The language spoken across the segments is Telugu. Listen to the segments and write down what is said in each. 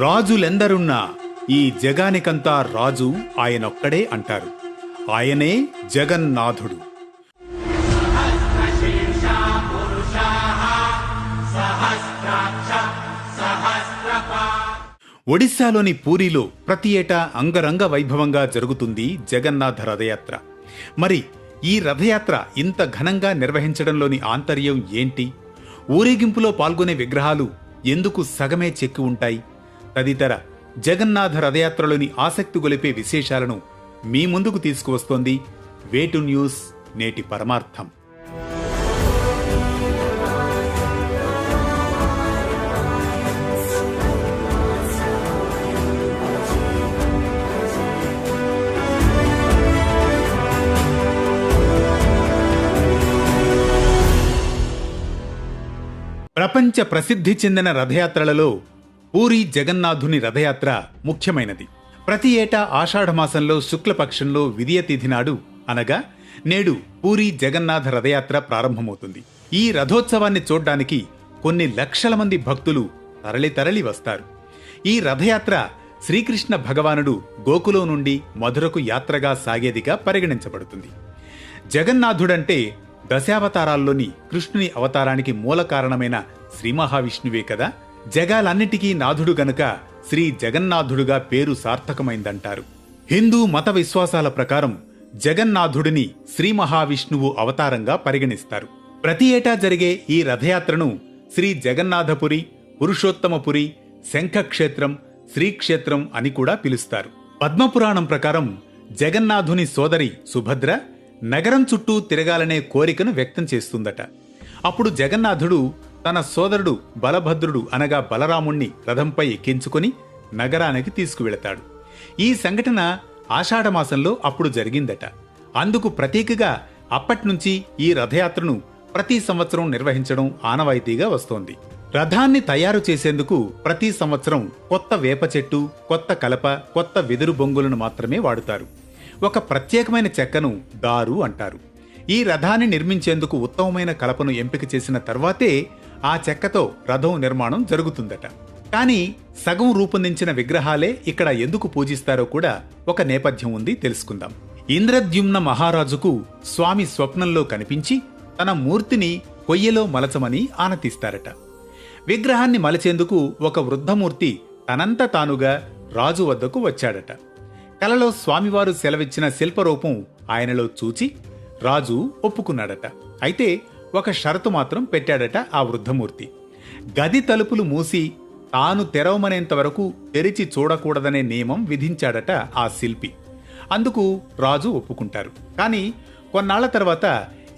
రాజులెందరున్నా ఈ జగానికంతా రాజు ఆయనొక్కడే అంటారు. ఆయనే జగన్నాథుడు. ఒడిశాలోని పూరిలో ప్రతి ఏటా అంగరంగ వైభవంగా జరుగుతుంది జగన్నాథ రథయాత్ర. మరి ఈ రథయాత్ర ఇంత ఘనంగా నిర్వహించడంలోని ఆంతర్యం ఏంటి? ఊరేగింపులో పాల్గొనే విగ్రహాలు ఎందుకు సగమే చెక్కి ఉంటాయి? తదితర జగన్నాథ రథయాత్రలోని ఆసక్తి గొలిపే విశేషాలను మీ ముందుకు తీసుకువస్తోంది వేటు న్యూస్ నేటి పరమార్థం. ప్రపంచ ప్రసిద్ధి చెందిన రథయాత్రలలో పూరి జగన్నాథుని రథయాత్ర ముఖ్యమైనది. ప్రతి ఏటా ఆషాఢమాసంలో శుక్లపక్షంలో విదియ తిథి నాడు అనగా నేడు పూరి జగన్నాథ రథయాత్ర ప్రారంభమవుతుంది. ఈ రథోత్సవాన్ని చూడ్డానికి కొన్ని లక్షల మంది భక్తులు తరలి వస్తారు. ఈ రథయాత్ర శ్రీకృష్ణ భగవానుడు గోకులం నుండి మధురకు యాత్రగా సాగేదిగా పరిగణించబడుతుంది. జగన్నాథుడంటే దశావతారాల్లోని కృష్ణుని అవతారానికి మూల కారణమైన శ్రీ మహావిష్ణువే కదా. జగాలన్నిటికీ నాథుడు గనుక శ్రీ జగన్నాథుడుగా పేరు సార్థకమైందంటారు. హిందూ మత విశ్వాసాల ప్రకారం జగన్నాథుడిని శ్రీ మహావిష్ణువు అవతారంగా పరిగణిస్తారు. ప్రతి ఏటా జరిగే ఈ రథయాత్రను శ్రీ జగన్నాథపురి, పురుషోత్తమపురి, శంఖక్షేత్రం, శ్రీక్షేత్రం అని కూడా పిలుస్తారు. పద్మపురాణం ప్రకారం జగన్నాథుని సోదరి సుభద్ర నగరం చుట్టూ తిరగాలనే కోరికను వ్యక్తం చేస్తుందట. అప్పుడు జగన్నాథుడు తన సోదరుడు బలభద్రుడు అనగా బలరాముణ్ణి రథంపై ఎక్కించుకుని నగరానికి తీసుకువెళతాడు. ఈ సంఘటన ఆషాఢమాసంలో అప్పుడు జరిగిందట. అందుకు ప్రతీకగా అప్పట్నుంచి ఈ రథయాత్రను ప్రతి సంవత్సరం నిర్వహించడం ఆనవాయితీగా వస్తోంది. రథాన్ని తయారు చేసేందుకు ప్రతి సంవత్సరం కొత్త వేప చెట్టు, కొత్త కలప, కొత్త వెదురు బొంగులను మాత్రమే వాడుతారు. ఒక ప్రత్యేకమైన చెక్కను దారు అంటారు. ఈ రథాన్ని నిర్మించేందుకు ఉత్తమమైన కలపను ఎంపిక చేసిన తర్వాతే ఆ చెక్కతో రథం నిర్మాణం జరుగుతుందట. కానీ సగం రూపొందించిన విగ్రహాలే ఇక్కడ ఎందుకు పూజిస్తారో కూడా ఒక నేపథ్యం ఉంది, తెలుసుకుందాం. ఇంద్రద్యుమ్న మహారాజుకు స్వామి స్వప్నంలో కనిపించి తన మూర్తిని కొయ్యలో మలచమని ఆనతిస్తారట. విగ్రహాన్ని మలచేందుకు ఒక వృద్ధమూర్తి తనంత తానుగా రాజు వద్దకు వచ్చాడట. కలలో స్వామివారు సెలవిచ్చిన శిల్పరూపం ఆయనలో చూచి రాజు ఒప్పుకున్నాడట. అయితే ఒక షరతు మాత్రం పెట్టాడట ఆ వృద్ధమూర్తి. గది తలుపులు మూసి తాను తెరవమనేంత వరకు తెరిచి చూడకూడదనే నియమం విధించాడట ఆ శిల్పి. అందుకు రాజు ఒప్పుకుంటారు. కాని కొన్నాళ్ల తర్వాత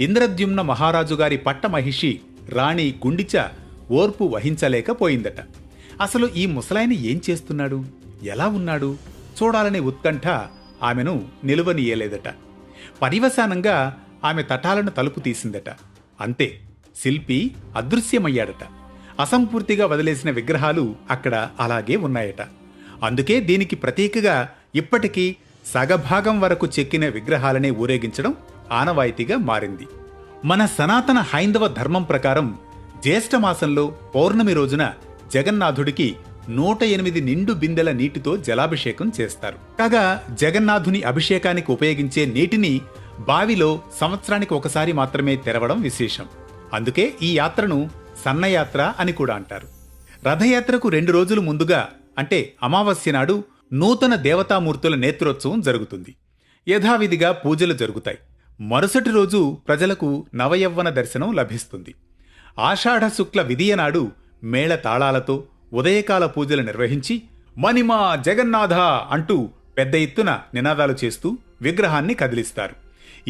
ఇంద్రద్యుమ్న మహారాజు గారి పట్టమహిషి రాణి గుండిచ ఓర్పు వహించలేకపోయిందట. అసలు ఈ ముసలాయన ఏం చేస్తున్నాడు, ఎలా ఉన్నాడు చూడాలనే ఉత్కంఠ ఆమెను నిలువనీయలేదట. పర్యవసానంగా ఆమె తటాలను తలుపు తీసిందట. అంతే, శిల్పి అదృశ్యమయ్యాడట. అసంపూర్తిగా వదిలేసిన విగ్రహాలు అక్కడ అలాగే ఉన్నాయట. అందుకే దీనికి ప్రతీకగా ఇప్పటికీ సగభాగం వరకు చెక్కిన విగ్రహాలనే ఊరేగించడం ఆనవాయితీగా మారింది. మన సనాతన హైందవ ధర్మం ప్రకారం జ్యేష్ఠమాసంలో పౌర్ణమి రోజున జగన్నాథుడికి 108 నిండు బిందెల నీటితో జలాభిషేకం చేస్తారు. కాగా జగన్నాథుని అభిషేకానికి ఉపయోగించే నీటిని బావిలో సంవత్సరానికి ఒకసారి మాత్రమే తెరవడం విశేషం. అందుకే ఈ యాత్రను సన్నయాత్ర అని కూడా అంటారు. రథయాత్రకు 2 రోజులు ముందుగా అంటే అమావాస్య నాడు నూతన దేవతామూర్తుల నేత్రోత్సవం జరుగుతుంది. యథావిధిగా పూజలు జరుగుతాయి. మరుసటి రోజు ప్రజలకు నవయవ్వన దర్శనం లభిస్తుంది. ఆషాఢ శుక్ల విదియ నాడు మేళ తాళాలతో ఉదయకాల పూజలు నిర్వహించి మణిమా జగన్నాథ అంటూ పెద్ద ఎత్తున నినాదాలు చేస్తూ విగ్రహాన్ని కదిలిస్తారు.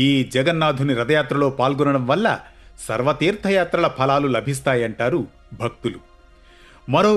ఈ జగన్నాథుని రథయాత్రలో పాల్గొనడం వల్ల సర్వతీర్థయాత్రల ఫలాలు లభిస్తాయంటారు భక్తులు. మరో